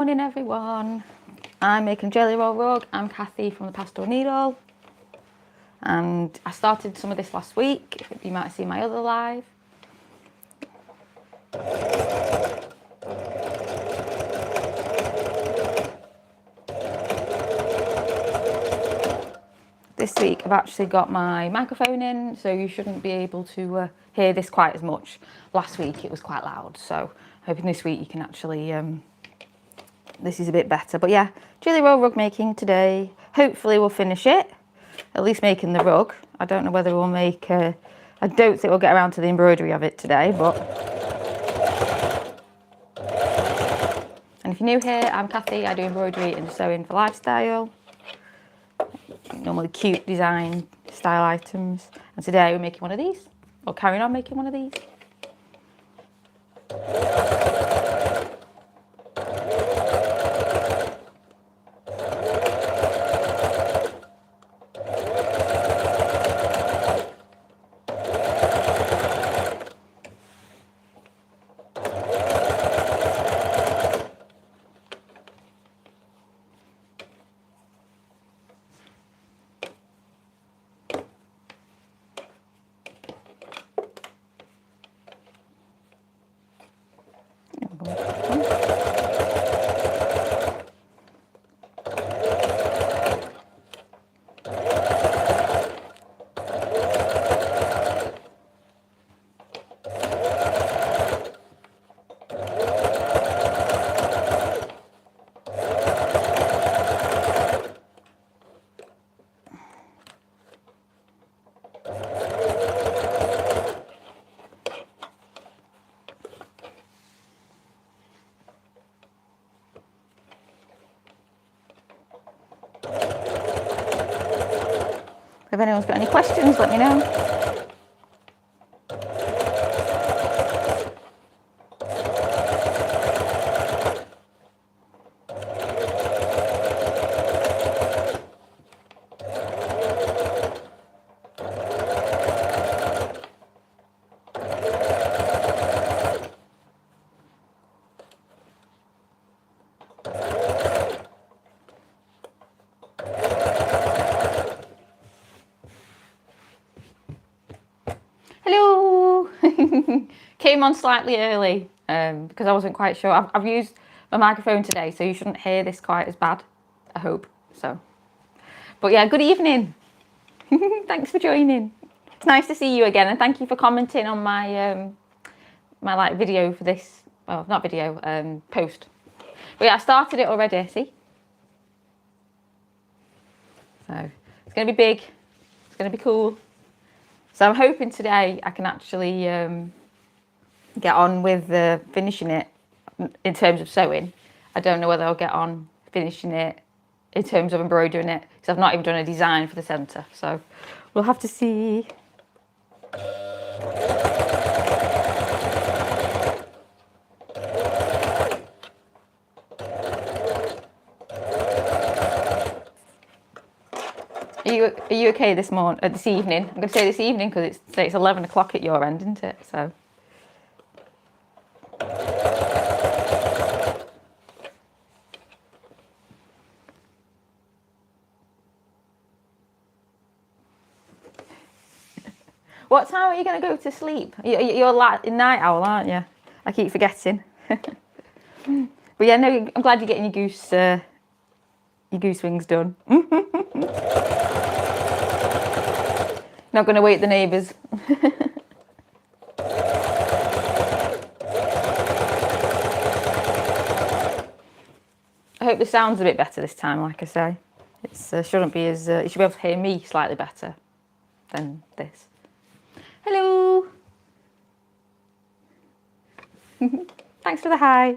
Morning everyone, I'm making jelly roll rug. I'm Kathy from the Pastel Needle, and I started some of this last week. You might have seen my other live. This week I've actually got my microphone in, so you shouldn't be able to hear this quite as much. Last week it was quite loud, so hoping this week you can actually this is a bit better. But yeah, jelly roll rug making today. Hopefully we'll finish it, at least making the rug. I don't know whether we'll make, I don't think we'll get around to the embroidery of it today, but. And if you're new here, I'm Kathy. I do embroidery and sewing for lifestyle. Normally cute design style items. And today we're making one of these, or carrying on making one of these. If anyone's got any questions, let me know. Hello! Came on slightly early because I wasn't quite sure. I've used my microphone today, so you shouldn't hear this quite as bad. I hope so. But yeah, good evening. Thanks for joining. It's nice to see you again, and thank you for commenting on my my video for this. Well, not video, post. But yeah, I started it already. See. So it's going to be big. It's going to be cool. So I'm hoping today I can actually get on with finishing it in terms of sewing. I don't know whether I'll get on finishing it in terms of embroidering it, because I've not even done a design for the centre. So we'll have to see. Are you okay this evening? I'm going to say this evening because it's 11 o'clock at your end, isn't it? So. What time are you going to go to sleep? You're a night owl, aren't you? I keep forgetting. But yeah, no, I'm glad you're getting your goose wings done. Not going to wake the neighbours. I hope the sound's a bit better this time, like I say. It shouldn't be as... you should be able to hear me slightly better than this. Hello! Thanks for the hi.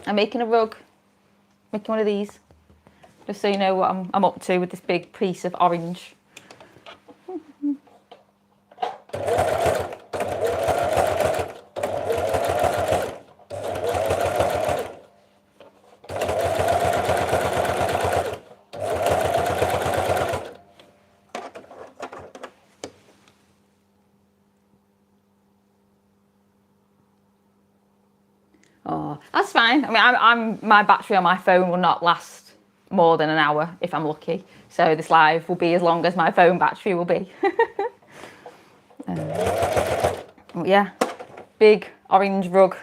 I'm making a rug. Making one of these. Just so you know what I'm up to with this big piece of orange. fine. I mean, my battery on my phone will not last more than an hour if I'm lucky. So this live will be as long as my phone battery will be. Yeah, big orange rug.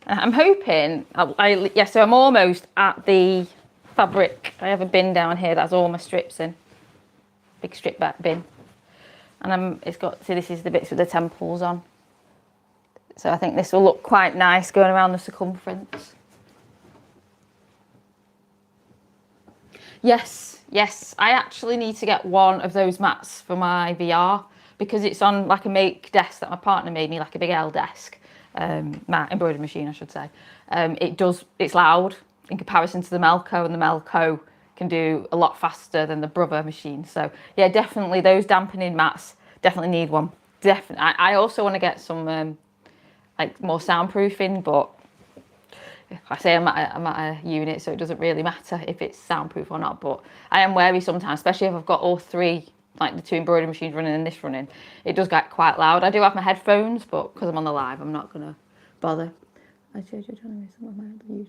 I'm hoping, so I'm almost at the fabric. I have a bin down here that has all my strips in. Big strip back bin. And it's got, see, this is the bits with the temples on. So I think this will look quite nice going around the circumference. Yes, I actually need to get one of those mats for my VR because it's on like a make desk that my partner made me, like a big L desk, my embroidery machine, I should say. It's loud in comparison to the Melco, and the Melco can do a lot faster than the Brother machine. So yeah, definitely those dampening mats, definitely need one. Definitely. I also want to get some like more soundproofing, but I say I'm at a unit, so it doesn't really matter if it's soundproof or not, but I am wary sometimes, especially if I've got all three, like the two embroidery machines running and this running. It does get quite loud. I do have my headphones, but because I'm on the live, I'm not going to bother. I showed you telling me some of my other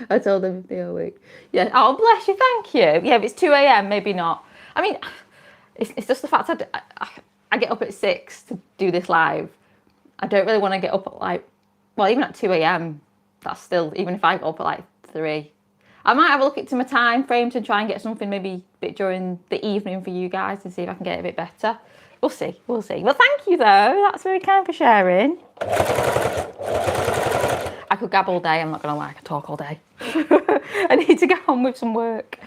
I told them if they are awake. Yeah. Oh, bless you. Thank you. Yeah, if it's 2 a.m, maybe not. I mean, it's just the fact that I get up at 6 to do this live. I don't really want to get up at like, well, even at 2 a.m, that's still, even if I go up at like 3. I might have a look into my time frame to try and get something maybe a bit during the evening for you guys and see if I can get it a bit better. We'll see. Well, thank you though. That's very kind for sharing. I could gab all day, I'm not going to lie, I could talk all day. I need to get on with some work.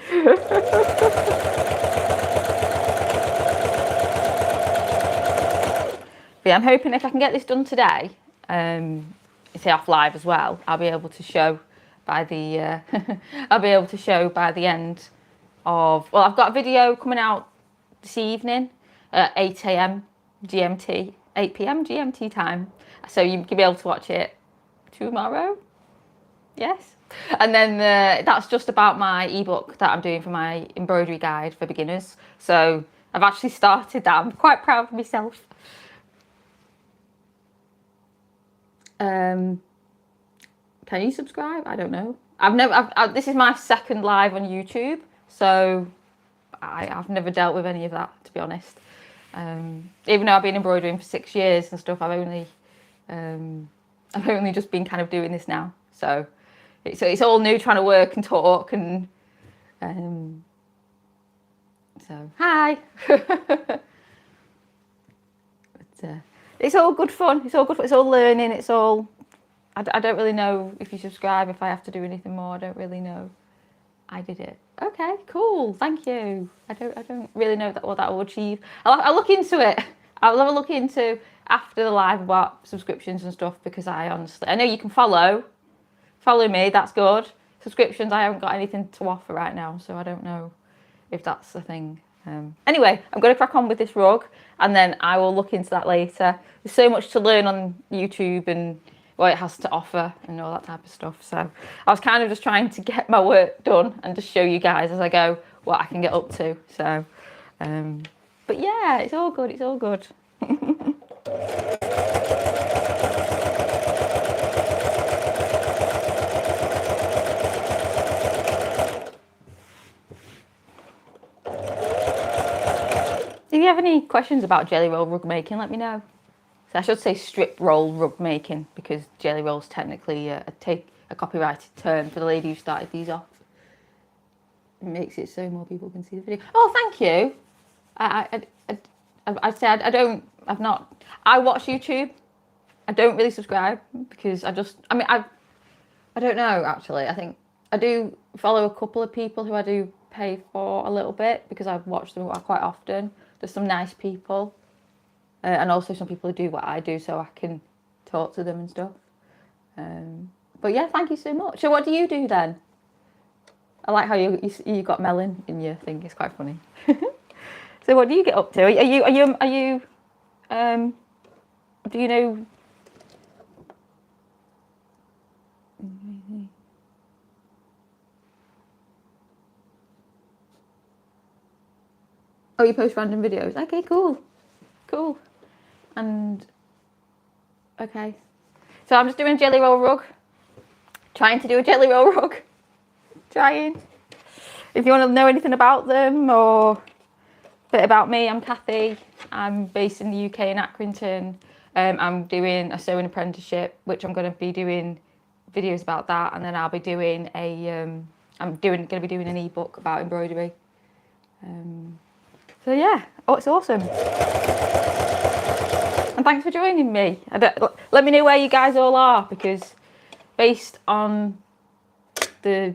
But yeah, I'm hoping if I can get this done today, say off live as well, I'll be able to show by the by the end of, well, I've got a video coming out this evening at 8 a.m. GMT, 8 p.m. GMT time. So you can be able to watch it tomorrow. Yes. And then that's just about my ebook that I'm doing for my embroidery guide for beginners. So I've actually started that. I'm quite proud of myself. Can you subscribe? I don't know. This is my second live on YouTube, so I've never dealt with any of that, to be honest. Even though I've been embroidering for 6 years and stuff, I've only just been kind of doing this now. So it's all new, trying to work and talk and so hi. But, it's all good fun. It's all good fun. It's all learning. It's all. I don't really know if you subscribe, if I have to do anything more. I don't really know. I did it. Okay, cool. Thank you. I don't really know what that will achieve. I'll look into it. I'll have a look into after the live about subscriptions and stuff, because I know you can follow me. That's good. Subscriptions, I haven't got anything to offer right now, so I don't know if that's the thing. Anyway, I'm going to crack on with this rug, and then I will look into that later. There's so much to learn on YouTube and what it has to offer and all that type of stuff. So I was kind of just trying to get my work done and just show you guys as I go what I can get up to. So, but yeah, it's all good. It's all good. If you have any questions about jelly roll rug making, let me know. So I should say strip roll rug making, because jelly roll's technically a copyrighted term for the lady who started these off. It makes it so more people can see the video. Oh, thank you. I'd say I watch YouTube. I don't really subscribe because I don't know actually. I think I do follow a couple of people who I do pay for a little bit because I watch them quite often. There's some nice people. And also some people who do what I do, so I can talk to them and stuff. But yeah, thank you so much. So what do you do then? I like how you got melon in your thing. It's quite funny. So what do you get up to? Are you do you know? Oh, you post random videos. Okay, cool. And Okay. So I'm just doing a jelly roll rug. Trying to do a jelly roll rug. Trying. If you want to know anything about them or a bit about me, I'm Kathy. I'm based in the UK in Accrington. I'm doing a sewing apprenticeship, which I'm going to be doing videos about that, and then I'll be doing I'm going to be doing an ebook about embroidery. So yeah, oh, it's awesome. And thanks for joining me. Let me know where you guys all are, because based on the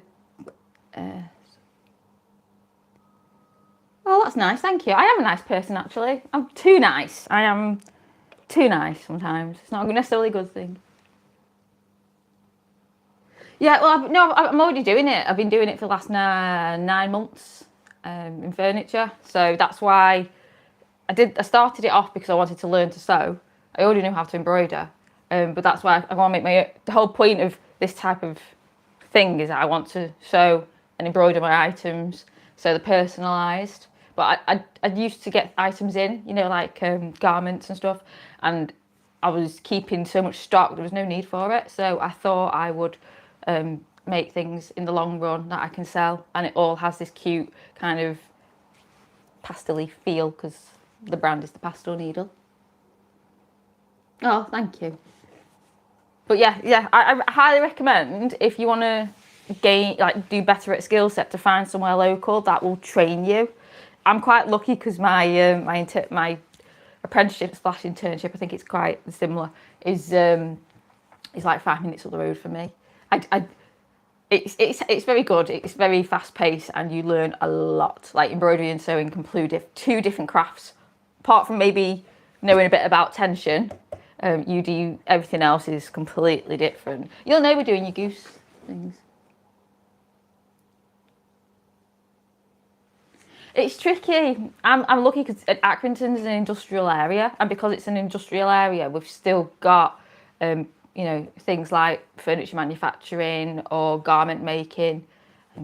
oh, that's nice, thank you. I am a nice person, actually. I'm too nice. I am too nice sometimes. It's not necessarily a good thing. Yeah, well, I'm already doing it. I've been doing it for the last 9 months in furniture. So that's why I started it off because I wanted to learn to sew. I already know how to embroider. But that's why I want to make the whole point of this type of thing is that I want to sew and embroider my items so they're personalised. But I used to get items in, you know, like garments and stuff, and I was keeping so much stock, there was no need for it. So I thought I would make things in the long run that I can sell, and it all has this cute kind of pastel-y feel because the brand is the Pastel Needle. Oh, thank you. But yeah, I highly recommend, if you want to do better at skill set, to find somewhere local that will train you. I'm quite lucky because my apprenticeship / internship, I think it's quite similar, is like 5 minutes up the road for me. It's very good. It's very fast paced, and you learn a lot. Like embroidery and sewing, two different crafts. Apart from maybe knowing a bit about tension, you do everything else is completely different. You'll know we're doing your goose things. It's tricky. I'm lucky because Accrington's an industrial area, and because it's an industrial area, we've still got you know, things like furniture manufacturing or garment making,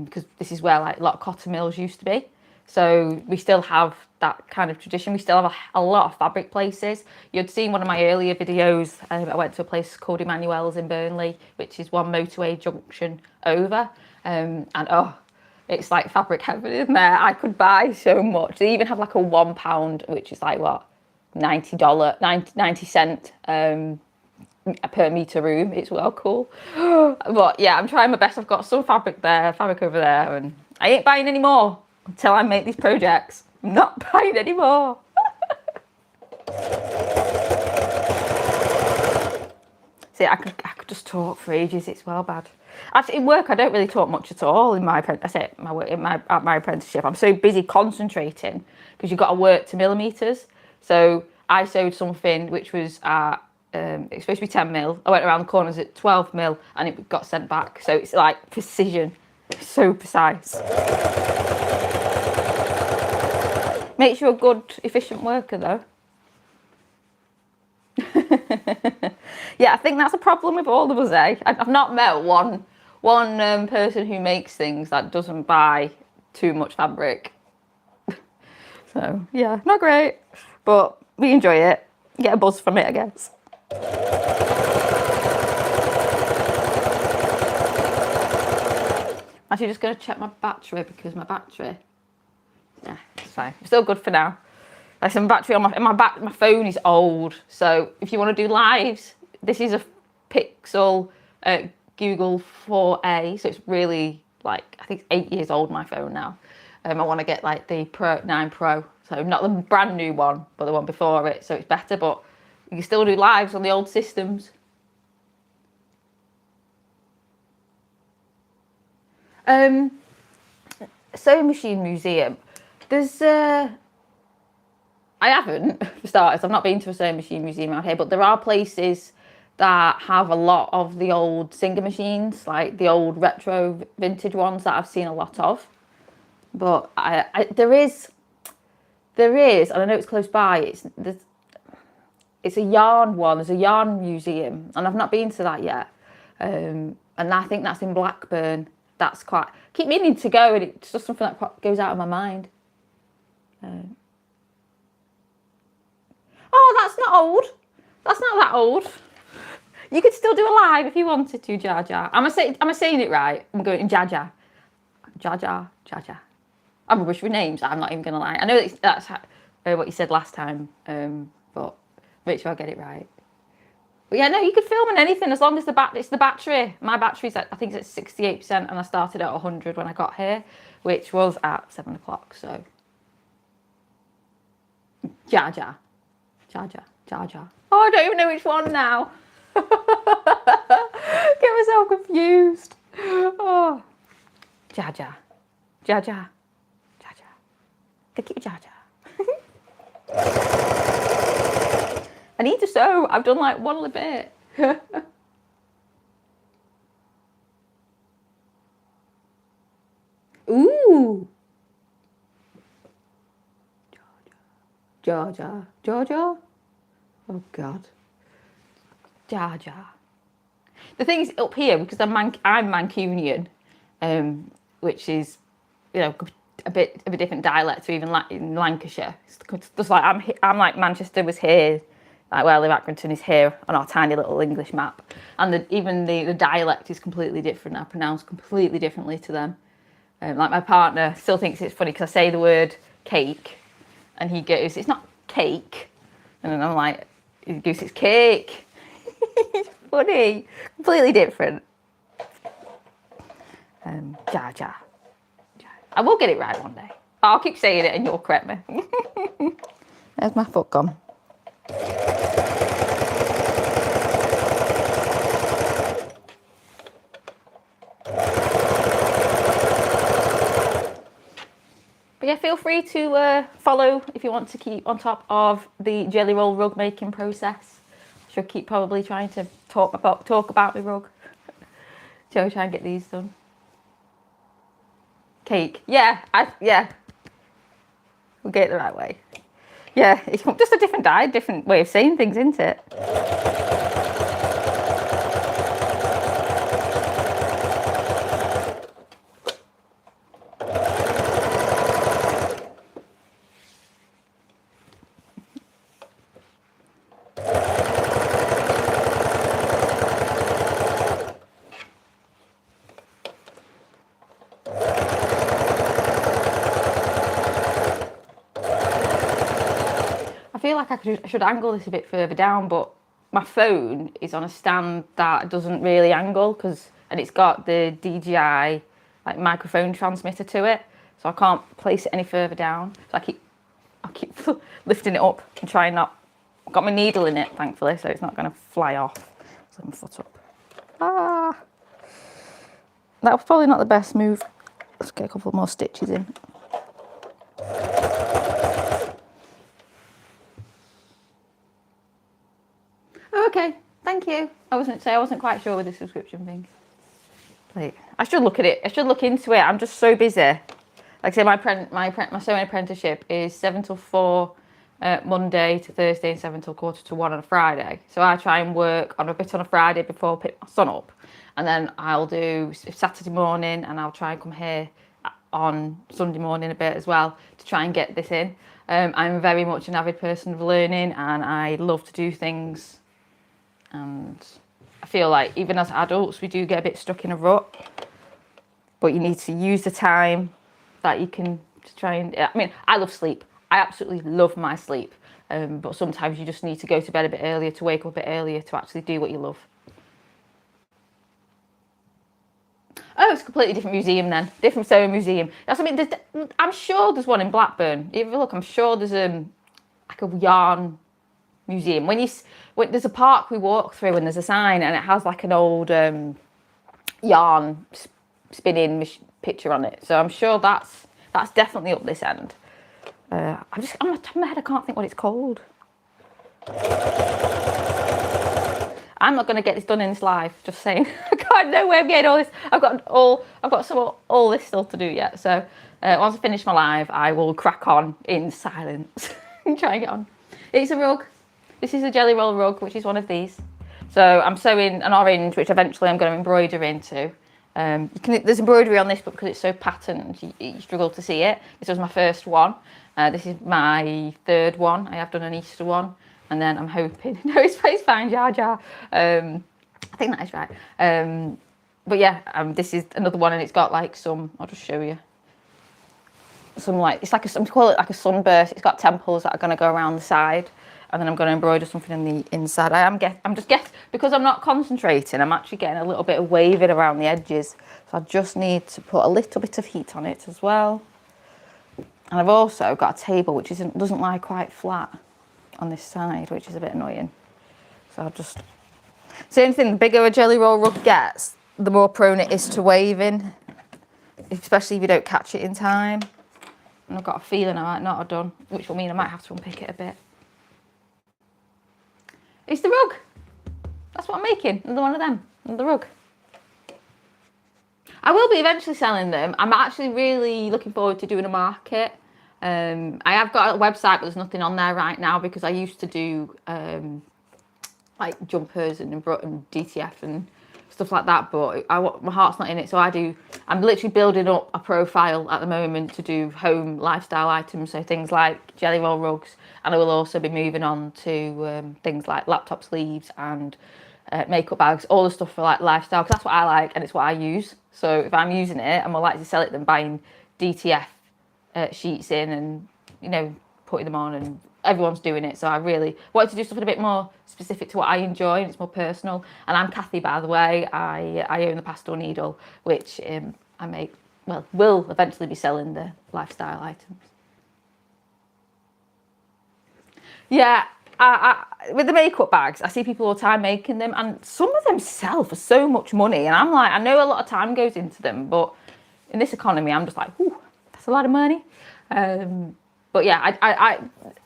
because this is where like a lot of cotton mills used to be. So we still have that kind of tradition. We still have a lot of fabric places. You'd seen one of my earlier videos. I went to a place called Emmanuel's in Burnley, which is one motorway junction over, and oh, it's like fabric heaven in there. I could buy so much. They even have like a £1, which is like what, $90 per meter room. It's well cool. But yeah, I'm trying my best. I've got some fabric there, fabric over there, and I ain't buying any more until I make these projects. I'm not buying any more. See, I could just talk for ages. It's well bad. Actually, in work, I don't really talk much at all. In my apprenticeship, I'm so busy concentrating because you've got to work to millimeters. So I sewed something which was it's supposed to be 10 mil. I went around the corners at 12 mil, and it got sent back. So it's like precision, so precise. Makes you a good, efficient worker, though. Yeah, I think that's a problem with all of us, eh? I've not met one person who makes things that doesn't buy too much fabric. So yeah, not great, but we enjoy it. Get a buzz from it, I guess. Actually, just going to check my battery, because my battery, yeah, it's fine. It's still good for now. Like some battery on my phone is old, so if you want to do lives, this is a Pixel Google 4a, so it's really, like, I think it's 8 years old, my phone now. I want to get like the 9 Pro, so not the brand new one, but the one before it, so it's better, but you can still do lives on the old systems. Sewing Machine Museum. There's I haven't, for starters. I've not been to a sewing machine museum out here, but there are places that have a lot of the old Singer machines, like the old retro vintage ones that I've seen a lot of. But there is, and I know it's close by. It's a yarn one. There's a yarn museum, and I've not been to that yet. And I think that's in Blackburn. That's quite. I keep meaning to go, and it's just something that goes out of my mind. Oh, that's not old. That's not that old. You could still do a live if you wanted to, Jar Jar. Am I saying it right? I'm going Jar Jar. Jar Jar, Jar Jar. I'm rubbish with names, I'm not even going to lie. I know that's what you said last time, but make sure I get it right. But yeah, no, you could film on anything as long as it's the battery. My battery's I think it's at 68%, and I started at 100 when I got here, which was at 7 o'clock. So, Jar Jar, Jar Jar, Jar Jar. Oh, I don't even know which one now. Get myself confused. Oh, Jar Jar, Jar Jar, Jar Jar. Thank you, Jar Jar. I need to sew. I've done like one little bit. Ooh. Jar Jar. Jar Jar. Oh God. Jar Jar. The thing is up here, because I'm Mancunian, which is, you know, a bit of a different dialect to even in Lancashire. It's just like I'm like Manchester was here, like where I live, Accrington is here on our tiny little English map, and even the dialect is completely different. I pronounce completely differently to them. Like my partner still thinks it's funny because I say the word cake, and he goes, "It's not cake," and then I'm like, he goes, "It's cake." It's funny, completely different. Jar Jar. I will get it right one day. I'll keep saying it and you'll correct me. There's my foot gone. But yeah, feel free to follow if you want to keep on top of the jelly roll rug making process. I should keep probably trying to talk about the rug. Try and get these done. Cake. Yeah, we'll get it the right way. Yeah, it's just a different way of saying things, isn't it? I feel like I should angle this a bit further down, but my phone is on a stand that doesn't really angle and it's got the DJI like microphone transmitter to it, so I can't place it any further down. So I keep lifting it up and trying not. I've got my needle in it, thankfully, so it's not going to fly off. So my foot up. That was probably not the best move. Let's get a couple more stitches in. Okay, thank you. I wasn't quite sure with the subscription thing. Like, I should look at it. I should look into it. I'm just so busy. Like I say, my sewing apprenticeship is 7 till 4 Monday to Thursday and 7 till 1:45 on a Friday. So I try and work on a bit on a Friday before I pick my son up, and then I'll do Saturday morning, and I'll try and come here on Sunday morning a bit as well to try and get this in. I'm very much an avid person of learning, and I love to do things. And I feel like even as adults, we do get a bit stuck in a rut, but you need to use the time that you can to try and. I mean, I love sleep. I absolutely love my sleep, but sometimes you just need to go to bed a bit earlier, to wake up a bit earlier, to actually do what you love. Oh, it's a completely different museum then. Different sewing museum. That's, I mean, I'm sure there's one in Blackburn. If you look, I'm sure there's like a yarn museum. When there's a park we walk through and there's a sign and it has like an old yarn spinning picture on it. So I'm sure that's definitely up this end. I'm just on the top of my head, I can't think what it's called. I'm not going to get this done in this live. Just saying. I can't know where I'm getting all this. I've got all this still to do yet. So once I finish my live, I will crack on in silence and try and get on. It's a rug. This is a jelly roll rug, which is one of these. So I'm sewing an orange, which eventually I'm going to embroider into. There's embroidery on this, but because it's so patterned, you struggle to see it. This was my first one. This is my third one. I have done an Easter one. And then I'm hoping, no, it's fine, Jar Jar. think that is right. But yeah, this is another one, and it's got like some, I'll just show you. Some like, it's like some call it like a sunburst. It's got temples that are going to go around the side, and then I'm going to embroider something in the inside. Because I'm not concentrating, I'm actually getting a little bit of waving around the edges. So I just need to put a little bit of heat on it as well. And I've also got a table which doesn't lie quite flat on this side, which is a bit annoying. So I'll just, same thing, the bigger a jelly roll rug gets, the more prone it is to waving, especially if you don't catch it in time. And I've got a feeling I might not have done, which will mean I might have to unpick it a bit. It's the rug. That's what I'm making, another one of them, the rug. I will be eventually selling them. I'm actually really looking forward to doing a market. I have got a website, but there's nothing on there right now because I used to do like jumpers and DTF and stuff like that, but my heart's not in it. So I'm literally building up a profile at the moment to do home lifestyle items. So things like jelly roll rugs, and I will also be moving on to things like laptop sleeves and makeup bags, all the stuff for like lifestyle, because that's what I like and it's what I use. So if I'm using it, I'm more likely to sell it than buying DTF sheets in and, you know, putting them on, and everyone's doing it. So I really wanted to do something a bit more specific to what I enjoy, and it's more personal. And I'm Kathy, by the way. I own the Pastel Needle, which I make, well, will eventually be selling the lifestyle items. Yeah, with the makeup bags, I see people all the time making them, and some of them sell for so much money. And I'm like, I know a lot of time goes into them, but in this economy, I'm just like, ooh, that's a lot of money. But yeah,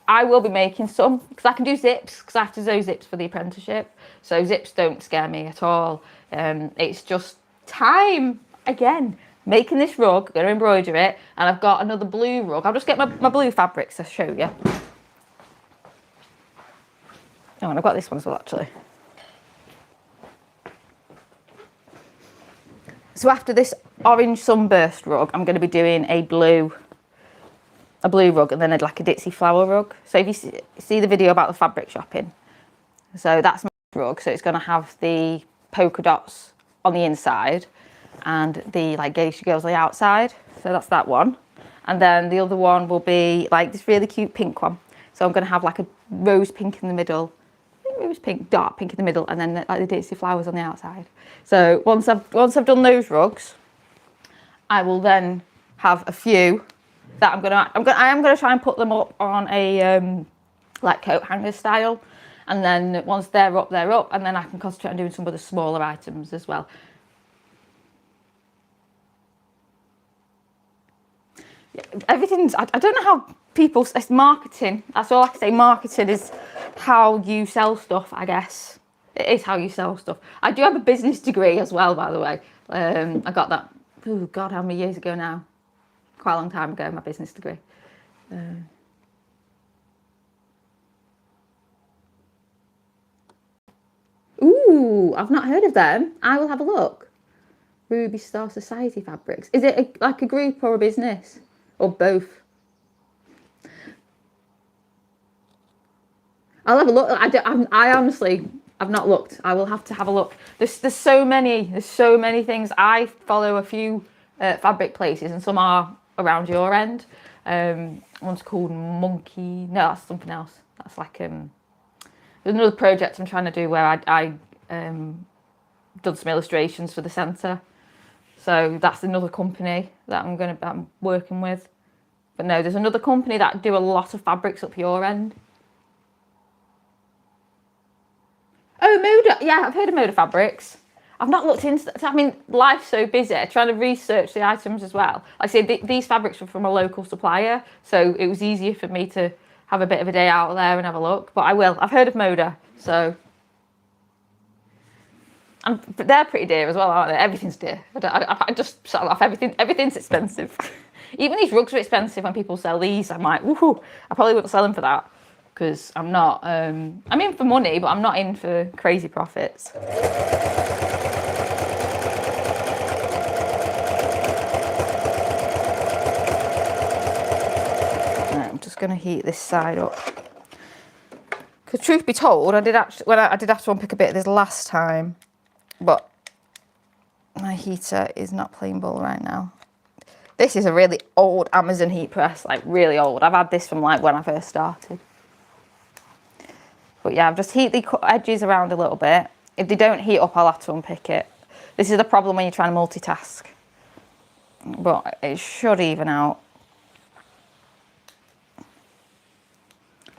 I will be making some because I can do zips, because I have to do zips for the apprenticeship. So zips don't scare me at all. It's just time again. Making this rug, going to embroider it, and I've got another blue rug. I'll just get my blue fabrics to show you. Oh, and I've got this one as well, actually. So after this orange sunburst rug, I'm going to be doing a blue rug, and then like a ditzy flower rug. So if you see the video about the fabric shopping, so that's my rug. So it's going to have the polka dots on the inside and the like geisha girls on the outside. So that's that one. And then the other one will be like this really cute pink one. So I'm going to have like a rose pink in the middle, I think rose pink, dark pink in the middle, and then like the ditzy flowers on the outside. So once I've done those rugs, I will then have a few that I am gonna try and put them up on a like coat hanger style, and then once they're up, and then I can concentrate on doing some of the smaller items as well. Yeah, everything's, I don't know how people, it's marketing, that's all I can say. Marketing is how you sell stuff, I guess. It is how you sell stuff. I do have a business degree as well, by the way. I got that, oh God, how many years ago now? Quite a long time ago, my business degree. Ooh, I've not heard of them. I will have a look. Ruby Star Society Fabrics. Is it like a group or a business? Or both? I'll have a look. I honestly, I've not looked. I will have to have a look. There's so many things. I follow a few fabric places, and some are around your end. One's called Monkey. No, that's something else. That's like there's another project I'm trying to do where I done some illustrations for the centre. So that's another company that I'm working with. But no, there's another company that do a lot of fabrics up your end. Oh, Moda. Yeah, I've heard of Moda Fabrics. I've not looked into that. I mean, life's so busy. Trying to research the items as well. Like I say, these fabrics were from a local supplier, so it was easier for me to have a bit of a day out there and have a look. But I will. I've heard of Moda, so. But they're pretty dear as well, aren't they? Everything's dear. I just sell off everything. Everything's expensive. Even these rugs are expensive when people sell these. I'm like, woohoo! I probably wouldn't sell them for that because I'm not. I'm in for money, but I'm not in for crazy profits. Right, I'm just going to heat this side up. Because truth be told, I did have to unpick a bit of this last time. but my heater is not playing ball right now. This is a really old Amazon heat press, like really old. I've had this from like when I first started. But yeah, I've just heat the edges around a little bit. If they don't heat up, I'll have to unpick it. This is the problem when you're trying to multitask. But it should even out.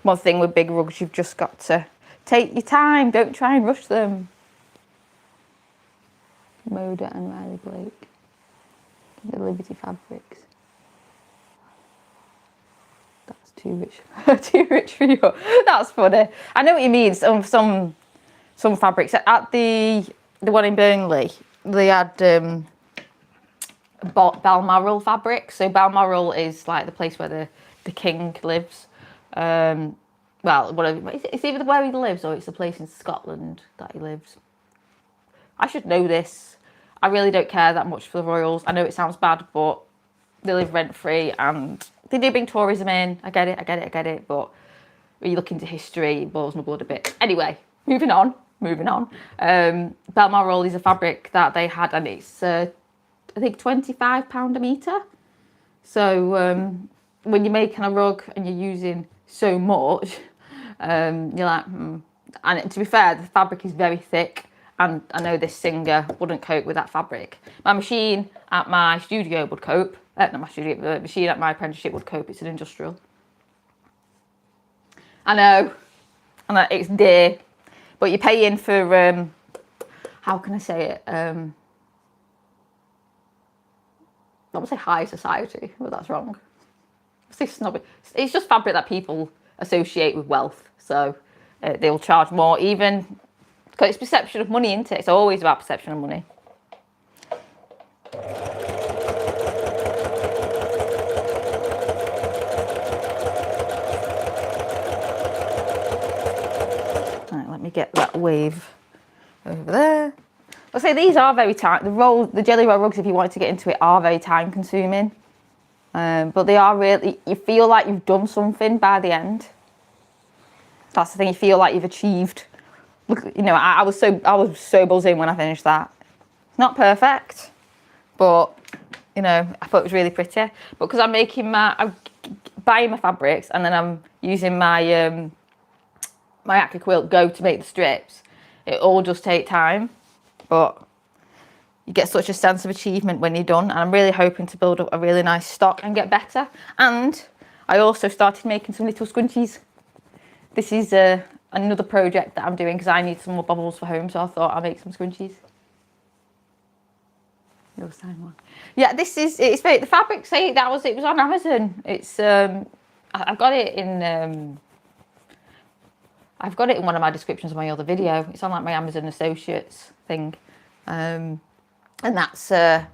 One thing with big rugs, you've just got to take your time. Don't try and rush them. Moda and Riley Blake. The Liberty Fabrics. That's too rich. Too rich for you. That's funny. I know what you mean. Some fabrics at the one in Burnley, they had Balmoral fabrics. So Balmoral is like the place where the king lives. Well, whatever. It's either where he lives or it's the place in Scotland that he lives. I should know this. I really don't care that much for the royals. I know it sounds bad, but they live rent-free and they do bring tourism in. I get it. But when you look into history, it boils my blood a bit. Anyway, moving on. Balmoral is a fabric that they had, and it's, I think, £25 a metre. So when you're making a rug and you're using so much, you're like, And to be fair, the fabric is very thick. And I know this singer wouldn't cope with that fabric. My machine at my studio would cope. Not my studio, the machine at my apprenticeship would cope. It's an industrial. I know it's dear. But you're paying for, how can I say it? I would say high society, but that's wrong. I say snobby. It's just fabric that people associate with wealth. So they'll charge more, even because it's perception of money, isn't it? It's always about perception of money. Right, let me get that wave over there. I'll say these are very time. The jelly roll rugs, if you wanted to get into it, are very time consuming. But they are really. You feel like you've done something by the end. That's the thing. You feel like you've achieved. Look, you know, I was so buzzing when I finished that. It's not perfect, but you know, I thought it was really pretty. But because I'm buying my fabrics and then I'm using my my AcryQuilt Go to make the strips, it all does take time. But you get such a sense of achievement when you're done. And I'm really hoping to build up a really nice stock and get better. And I also started making some little scrunchies. This is another project that I'm doing because I need some more bubbles for home. So I thought I'll make some scrunchies. No sign one. Yeah, it's very, the fabric, say it was on Amazon. It's, I've got it in one of my descriptions of my other video. It's on like my Amazon Associates thing. And that's, I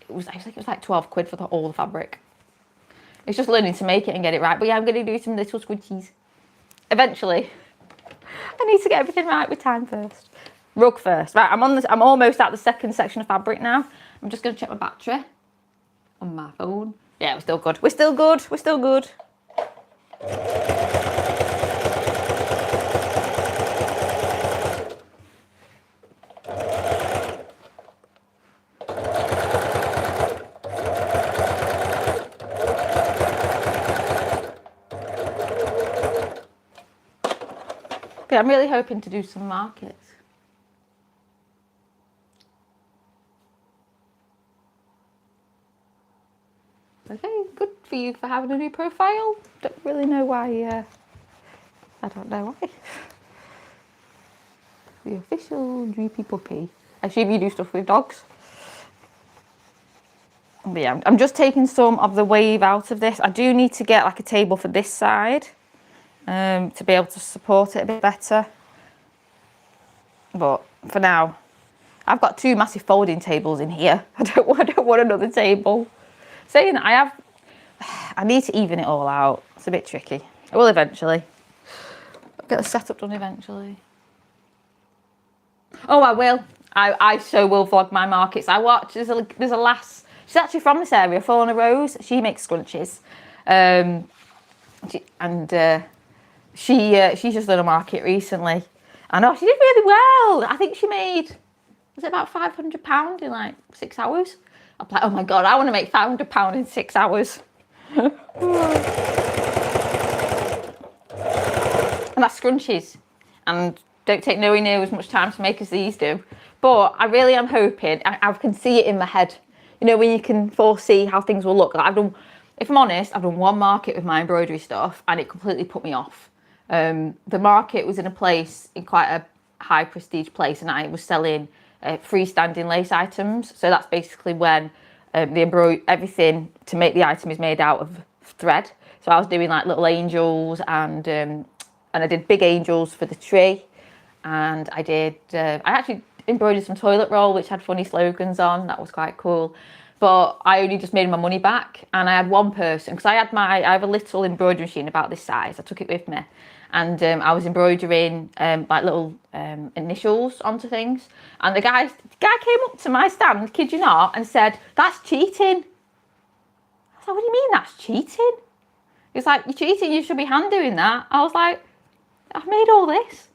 think it was like 12 quid for all the fabric. It's just learning to make it and get it right. But yeah, I'm going to do some little scrunchies. Eventually. I need to get everything right with time first. Rug first. Right, I'm almost at the second section of fabric now. I'm just going to check my battery on my phone. Yeah, we're still good. We're still good. But I'm really hoping to do some markets. Okay, good for you for having a new profile. Don't really know why. I don't know why. The official Droopy Puppy. I assume you do stuff with dogs. But yeah, I'm just taking some of the wave out of this. I do need to get like a table for this side to be able to support it a bit better. But for now, I've got two massive folding tables in here. I don't want another table. Saying that, I need to even it all out. It's a bit tricky. I will eventually. I'll get the setup done eventually. Oh, I will. I so will vlog my markets. I watch. There's a lass. She's actually from this area, Fauna Rose. She makes scrunchies, she's just done a market recently. I know she did really well. I think she made was it about £500 in like 6 hours? I'm like, oh my God, I want to make £500 in 6 hours. And that's scrunchies. And don't take nowhere near as much time to make as these do. But I really am hoping, I can see it in my head. You know, when you can foresee how things will look. Like if I'm honest, I've done one market with my embroidery stuff and it completely put me off. The market was in quite a high prestige place, and I was selling freestanding lace items. So that's basically when everything to make the item is made out of thread. So I was doing like little angels, and I did big angels for the tree, and I actually embroidered some toilet roll which had funny slogans on. That was quite cool. But I only just made my money back, and I had one person, because I have a little embroidery machine about this size. I took it with me, and I was embroidering like little initials onto things. And the guy came up to my stand, kid you not, and said, "That's cheating." I was like, "What do you mean that's cheating?" He was like, "You're cheating. You should be hand doing that." I was like, "I've made all this."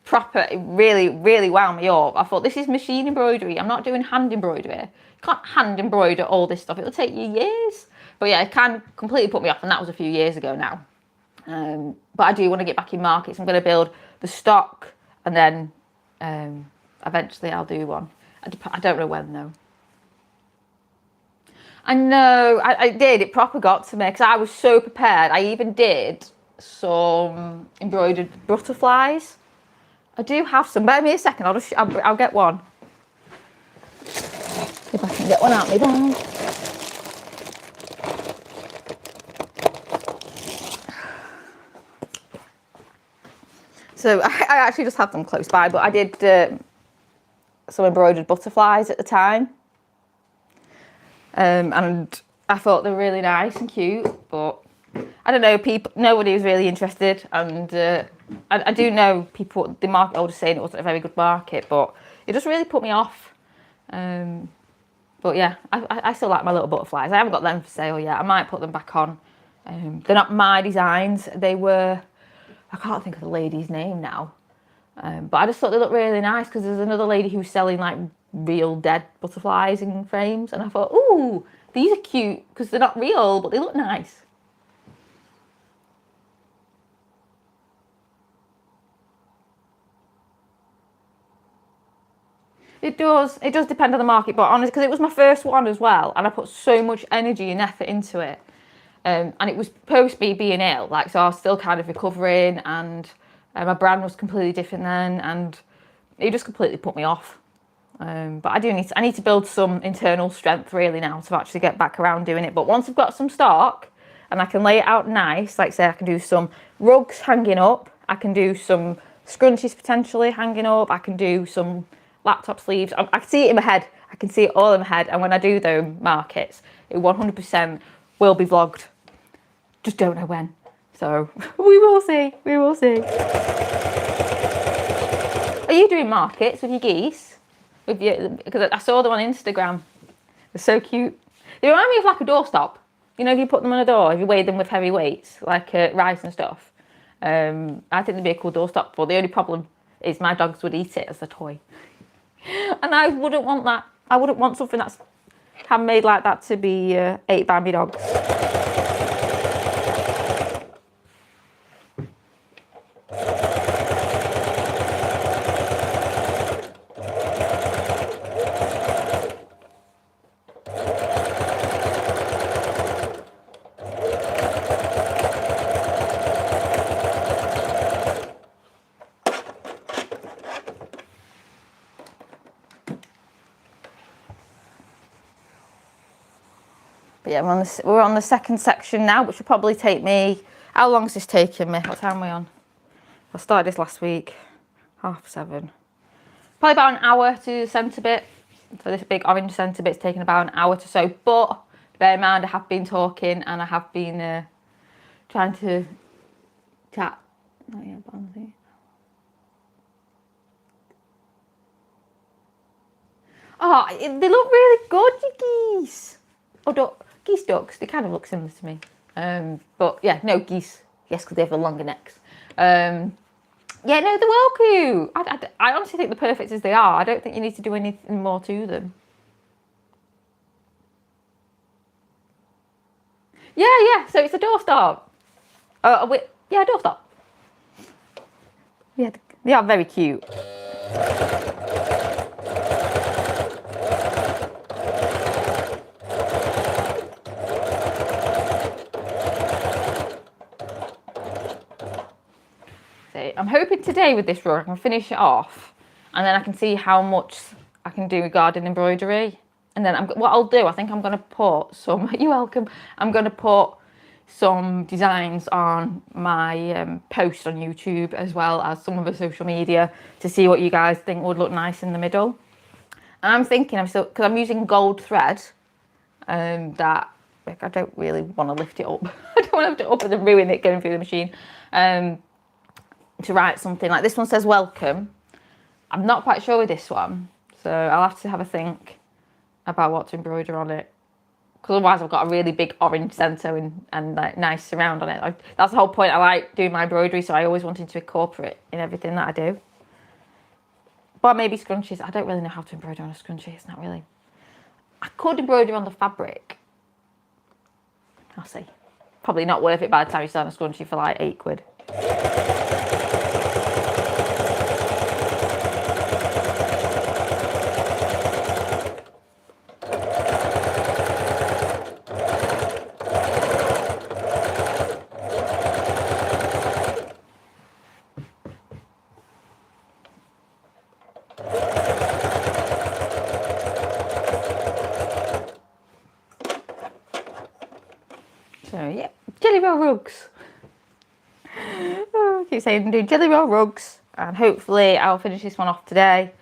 Proper, it really, really wound me up. I thought, this is machine embroidery. I'm not doing hand embroidery. You can't hand embroider all this stuff. It'll take you years. But yeah, it can completely put me off, and that was a few years ago now. But I do want to get back in markets. I'm going to build the stock, and then eventually I'll do one. I don't know when though. I know, I did. It proper got to me because I was so prepared. I even did some embroidered butterflies. I do have some. Bear me a second. I'll get one. If I can get one out my bag. So I actually just had them close by, but I did some embroidered butterflies at the time, and I thought they were really nice and cute. But I don't know, nobody was really interested, and I do know people. The market, I was saying it wasn't a very good market, but it just really put me off. But yeah, I still like my little butterflies. I haven't got them for sale yet. I might put them back on. They're not my designs. They were, I can't think of the lady's name now. But I just thought they looked really nice because there's another lady who was selling like real dead butterflies in frames. And I thought, ooh, these are cute because they're not real, but they look nice. It does depend on the market, but honestly, because it was my first one as well, and I put so much energy and effort into it, and it was post me being ill, like, so I was still kind of recovering, and my brand was completely different then, and it just completely put me off. But I need to build some internal strength really now to actually get back around doing it. But once I've got some stock and I can lay it out nice, like say I can do some rugs hanging up, I can do some scrunchies potentially hanging up, I can do some laptop sleeves. I can see it in my head. I can see it all in my head. And when I do those markets, it 100% will be vlogged. Just don't know when. So we will see. We will see. Are you doing markets with your geese? Because I saw them on Instagram. They're so cute. They remind me of like a doorstop. You know, if you put them on a door, if you weigh them with heavy weights, like rice and stuff. I think they'd be a cool doorstop. But the only problem is my dogs would eat it as a toy. And I wouldn't want that. I wouldn't want something that's handmade like that to be ate by my dogs. But yeah, we're on the second section now, which will probably take me. How long is this taking me? What time are we on? I started this last week, 7:30. Probably about an hour to do the centre bit. So this big orange centre bit's taking about an hour to sew. But bear in mind, I have been talking and I have been trying to chat. Not yet, but I'm thinking. Oh, they look really good, you geese. Oh, geese ducks, they kind of look similar to me. But yeah, no, geese. Yes, because they have the longer necks. Yeah, Yeah, no, they're well cute. I honestly think they're perfect as they are. I don't think you need to do anything more to them. Yeah. So it's a doorstop. Yeah, a doorstop. Yeah, they are very cute. So I'm hoping today with this rug I can finish it off, and then I can see how much I can do regarding embroidery. And then what I'll do, I think I'm going to put some. You're welcome. I'm going to put some designs on my post on YouTube as well as some of the social media to see what you guys think would look nice in the middle. And I'm thinking, because I'm using gold thread, that like, I don't really want to lift it up. I don't want to lift it up and then ruin it going through the machine. To write something like this one says welcome. I'm not quite sure with this one, so I'll have to have a think about what to embroider on it. Because otherwise I've got a really big orange centre and like nice surround on it. That's the whole point. I like doing my embroidery, so I always wanted to incorporate in everything that I do. But maybe scrunchies. I don't really know how to embroider on a scrunchie. It's not really. I could embroider on the fabric. I'll see. Probably not worth it by the time you start a scrunchie for like £8. So yeah, Jelly Roll rugs. Oh, I keep saying do Jelly Roll rugs, and hopefully I'll finish this one off today,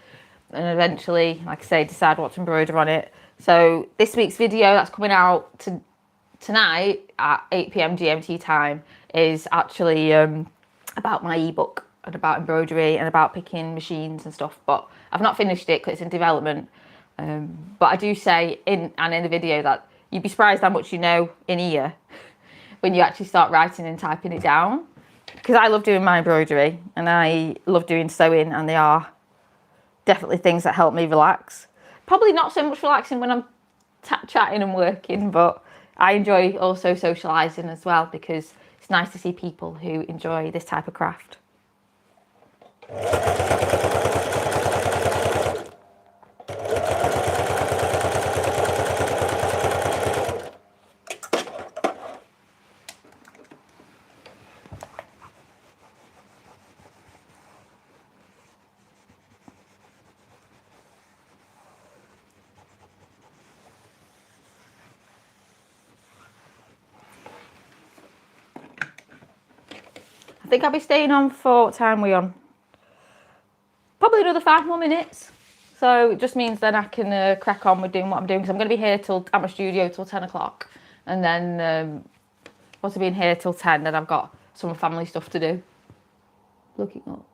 and eventually, like I say, decide what to embroider on it. So this week's video that's coming out tonight at 8 p.m. GMT time is actually about my ebook and about embroidery and about picking machines and stuff. But I've not finished it because it's in development. But I do say in the video that you'd be surprised how much you know in a year when you actually start writing and typing it down. Because I love doing my embroidery and I love doing sewing, and they are definitely things that help me relax. Probably not so much relaxing when I'm chatting and working, but I enjoy also socialising as well, because it's nice to see people who enjoy this type of craft. I think I'll be staying on for, what time are we on? Probably another 5 more minutes. So it just means then I can crack on with doing what I'm doing, because I'm going to be here at my studio till 10 o'clock. And then once I've been here till 10, then I've got some family stuff to do. Looking up.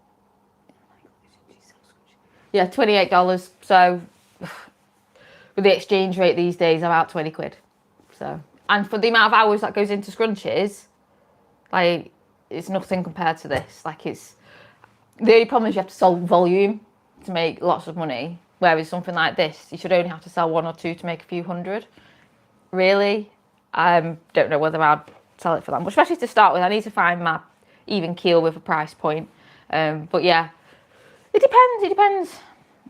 Yeah, $28. So with the exchange rate these days, about 20 quid. So, and for the amount of hours that goes into scrunchies, like, it's nothing compared to this. Like, it's the only problem is you have to sell volume to make lots of money, whereas something like this you should only have to sell 1 or 2 to make a few hundred. Really, I don't know whether I'd sell it for that much, especially to start with. I need to find my even keel with a price point. But yeah, it depends.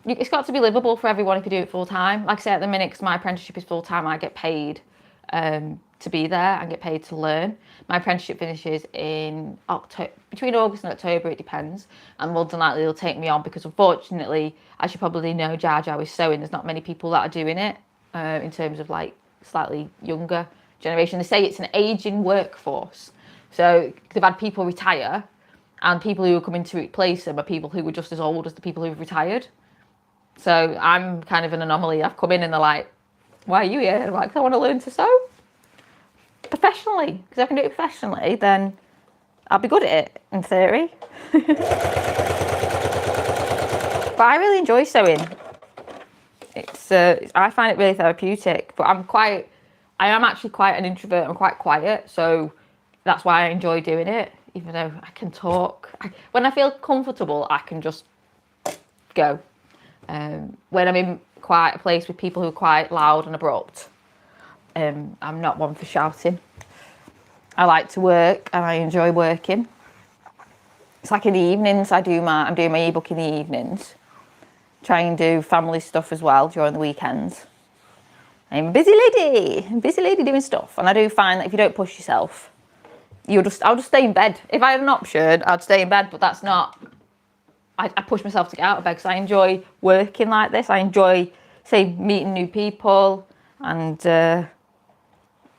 It's got to be livable for everyone if you do it full time. Like I say, at the minute, because my apprenticeship is full time, I get paid to be there and get paid to learn. My apprenticeship finishes in October, between August and October, it depends. And more than likely they'll take me on, because unfortunately, as you probably know, Jar Jar is sewing. There's not many people that are doing it in terms of like slightly younger generation. They say it's an ageing workforce. So they've had people retire, and people who are coming to replace them are people who were just as old as the people who've retired. So I'm kind of an anomaly. I've come in and they're like, why are you here? And I'm like, I want to learn to sew professionally, because if I can do it professionally, then I'll be good at it in theory. But I really enjoy sewing. I find it really therapeutic. But I am actually quite an introvert. I'm quite quiet, so that's why I enjoy doing it. even though I can talk. When I feel comfortable, I can just go. When I'm in quite a place with people who are quite loud and abrupt, I'm not one for shouting. I like to work and I enjoy working. It's like in the evenings, I'm doing my ebook in the evenings. Try and do family stuff as well during the weekends. I'm a busy lady doing stuff. And I do find that if you don't push yourself, I'll just stay in bed. If I had an option, I'd stay in bed, but that's not, I push myself to get out of bed because I enjoy working like this. I enjoy, say, meeting new people and,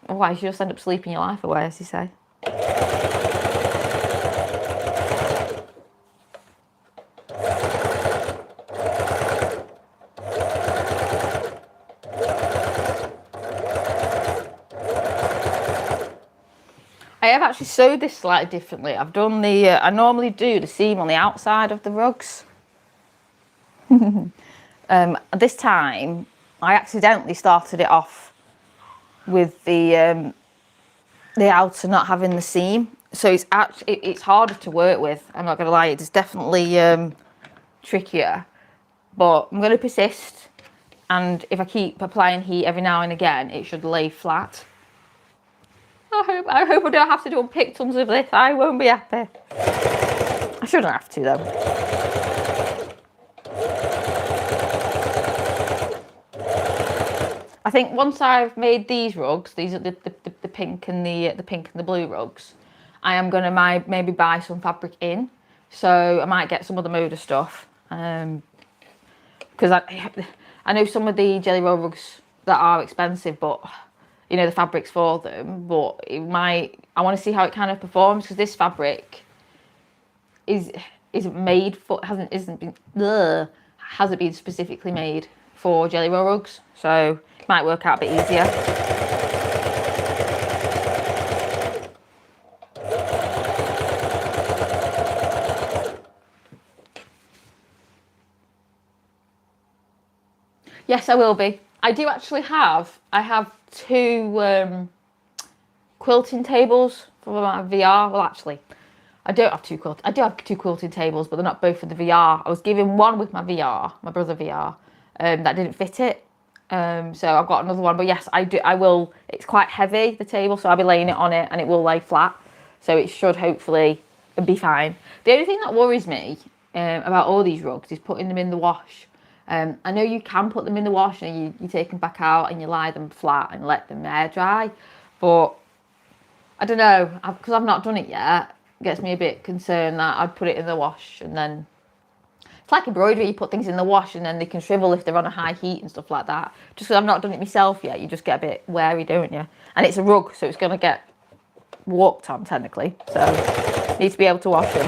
otherwise you just end up sleeping your life away, as you say. I have actually sewed this slightly differently. I've done I normally do the seam on the outside of the rugs. This time, I accidentally started it off with the outer not having the seam. So it's harder to work with, I'm not going to lie. It's definitely trickier. But I'm going to persist. And if I keep applying heat every now and again, it should lay flat. I hope I don't have to do unpick tons of this. I won't be happy. I shouldn't have to though. I think once I've made these rugs, these are the pink and the blue rugs, I am gonna maybe buy some fabric in. So I might get some of the Moda stuff. Because I know some of the Jelly Roll rugs that are expensive, but you know, the fabrics for them, but I want to see how it kind of performs because this fabric hasn't been specifically made for Jelly Roll rugs, so it might work out a bit easier. Yes, I will be. I have two quilting tables for my VR. Well, actually, I do have two quilting tables, but they're not both for the VR. I was given one with my brother VR, that didn't fit it. So I've got another one, but yes, I will. It's quite heavy, the table, so I'll be laying it on it and it will lay flat. So it should hopefully be fine. The only thing that worries me about all these rugs is putting them in the wash. I know you can put them in the wash and you take them back out and you lie them flat and let them air dry, but I don't know, because I've not done it yet, it gets me a bit concerned that I'd put it in the wash and then, it's like embroidery, you put things in the wash and then they can shrivel if they're on a high heat and stuff like that. Just because I've not done it myself yet, you just get a bit wary, don't you? And it's a rug, so it's going to get walked on technically, so you need to be able to wash them.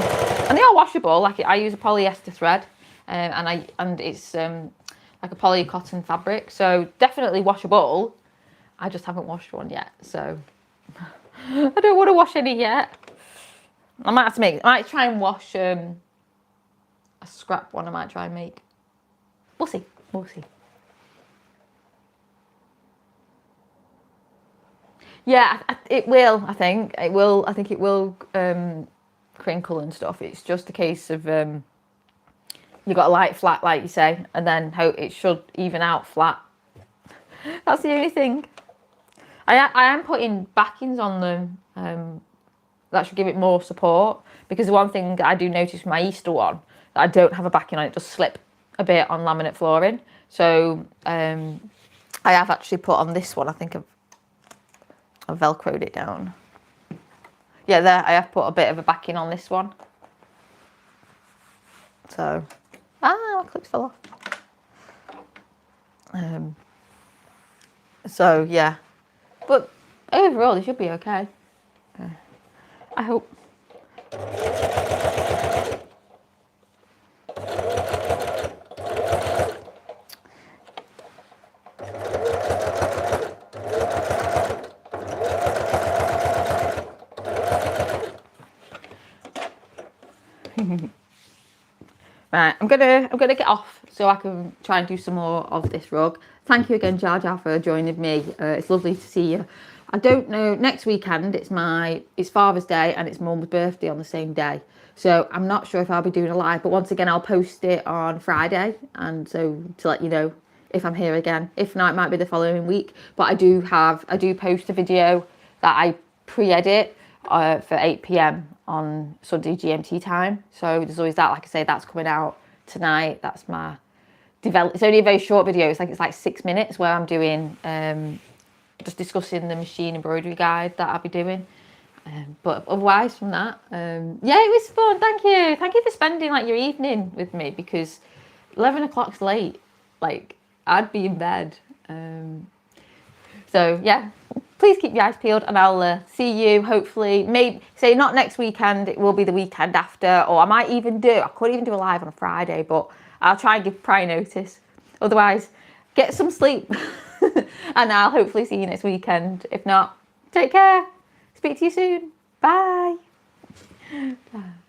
And they are washable, like I use a polyester thread. And it's like a poly cotton fabric, so definitely washable. I just haven't washed one yet, so I don't want to wash any yet. I might try and wash a scrap one. I might try and make. We'll see. Yeah, it will. I think it will. I think it will crinkle and stuff. It's just a case of. You've got a light flat, like you say, and then it should even out flat. That's the only thing. I am putting backings on them. That should give it more support. Because the one thing that I do notice with my Easter one, that I don't have a backing on, it does slip a bit on laminate flooring. So I have actually put on this one, I think I've velcroed it down. Yeah, there, I have put a bit of a backing on this one. So... my clips fell off. So yeah, but overall it should be okay. I hope. Right, I'm gonna get off so I can try and do some more of this rug. Thank you again, Jar Jar, for joining me. It's lovely to see you. I don't know, next weekend it's Father's Day and it's Mum's birthday on the same day. So I'm not sure if I'll be doing a live, but once again, I'll post it on Friday. And so to let you know if I'm here again. If not, it might be the following week. But I do post a video that I pre-edit for 8 p.m. on Sunday GMT time. So there's always that. Like I say, that's coming out tonight. That's my it's only a very short video. It's like 6 minutes where I'm doing just discussing the machine embroidery guide that I'll be doing. But otherwise from that, yeah, it was fun. Thank you for spending like your evening with me, because 11 o'clock's late. Like, I'd be in bed. So yeah, please keep your eyes peeled, and I'll see you hopefully, maybe say not next weekend, it will be the weekend after, or I could even do a live on a Friday, but I'll try and give prior notice. Otherwise, get some sleep and I'll hopefully see you next weekend. If not, take care. Speak to you soon. Bye. Bye.